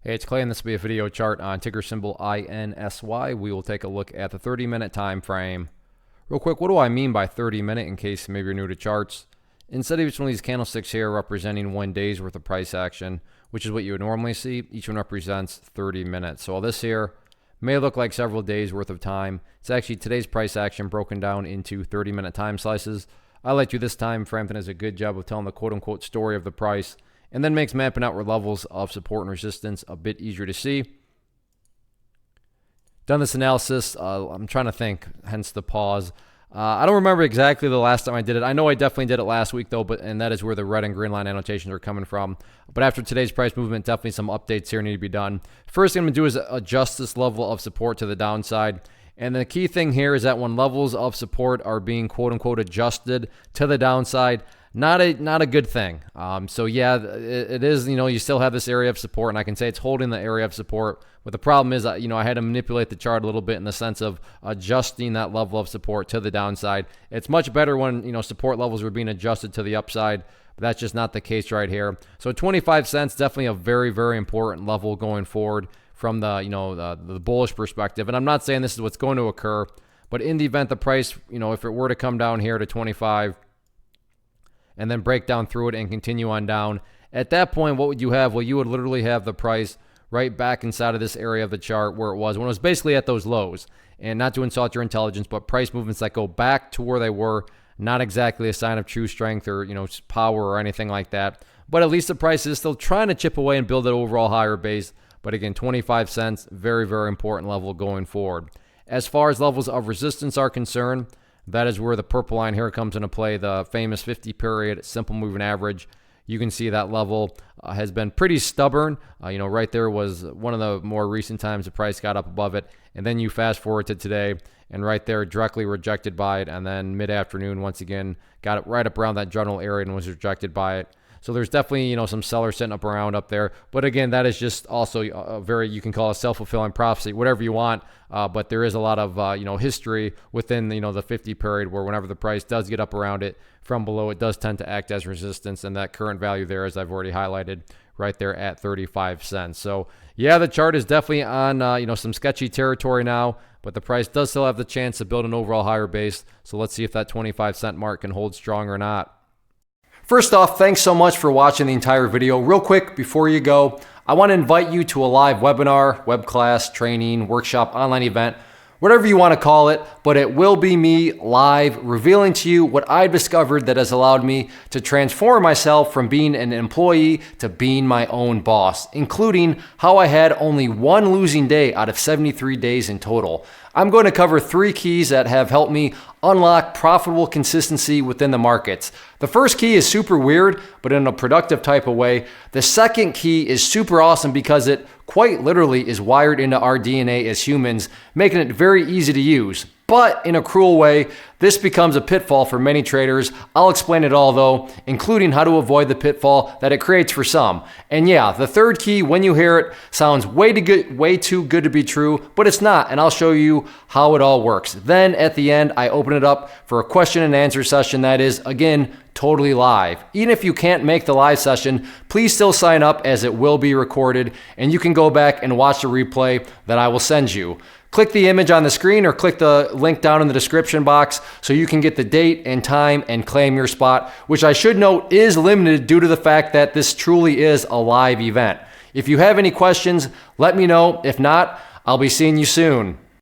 Hey, it's Clay, and this will be a video chart on ticker symbol INSY. We will take a look at the 30-minute time frame. Real quick, what do I mean by 30-minute in case maybe you're new to charts? Instead of each one of these candlesticks here representing 1 day's worth of price action, which is what you would normally see, each one represents 30 minutes. So all this here may look like several days worth of time. It's actually today's price action broken down into 30-minute time slices. I like to this time frame that does a good job of telling the quote-unquote story of the price, and then makes mapping out where levels of support and resistance a bit easier to see. Done this analysis, I'm trying to think, hence the pause. I don't remember exactly the last time I did it. I know I definitely did it last week though, and that is where the red and green line annotations are coming from. But after today's price movement, definitely some updates here need to be done. First thing I'm going to do is adjust this level of support to the downside. And the key thing here is that when levels of support are being quote-unquote adjusted to the downside, not a good thing. So yeah, it is, you still have this area of support, and I can say it's holding the area of support. But the problem is, I had to manipulate the chart a little bit in the sense of adjusting that level of support to the downside. It's much better when, support levels were being adjusted to the upside, but that's just not the case right here. So 25 cents, definitely a very, very important level going forward from the bullish perspective. And I'm not saying this is what's going to occur, but in the event the price, if it were to come down here to 25 and then break down through it and continue on down, at that point, what would you have? Well, you would literally have the price right back inside of this area of the chart where it was when it was basically at those lows. And not to insult your intelligence, but price movements that go back to where they were, not exactly a sign of true strength or power or anything like that. But at least the price is still trying to chip away and build an overall higher base. But again, 25 cents, very, very important level going forward. As far as levels of resistance are concerned, that is where the purple line here comes into play, the famous 50-period simple moving average. You can see that level has been pretty stubborn. Right there was one of the more recent times the price got up above it. And then you fast forward to today, and right there directly rejected by it. And then mid-afternoon, once again, got it right up around that general area and was rejected by it. So there's definitely, some sellers sitting up there. But again, that is just also a very, you can call it self-fulfilling prophecy, whatever you want. But there is a lot of, history within, the 50 period where whenever the price does get up around it from below, it does tend to act as resistance. And that current value there, as I've already highlighted, right there at 35 cents. So yeah, the chart is definitely on, some sketchy territory now, but the price does still have the chance to build an overall higher base. So let's see if that 25 cent mark can hold strong or not. First off, thanks so much for watching the entire video. Real quick, before you go, I want to invite you to a live webinar, web class, training, workshop, online event, whatever you want to call it, but it will be me live revealing to you what I've discovered that has allowed me to transform myself from being an employee to being my own boss, including how I had only one losing day out of 73 days in total. I'm going to cover 3 keys that have helped me unlock profitable consistency within the markets. The first key is super weird, but in a productive type of way. The second key is super awesome because it quite literally is wired into our DNA as humans, making it very easy to use. But in a cruel way, this becomes a pitfall for many traders. I'll explain it all though, including how to avoid the pitfall that it creates for some. And yeah, the third key, when you hear it, sounds way too good to be true, but it's not, and I'll show you how it all works. Then at the end, I open it up for a question and answer session that is, again, totally live. Even if you can't make the live session, please still sign up as it will be recorded, and you can go back and watch the replay that I will send you. Click the image on the screen or click the link down in the description box so you can get the date and time and claim your spot, which I should note is limited due to the fact that this truly is a live event. If you have any questions, let me know. If not, I'll be seeing you soon.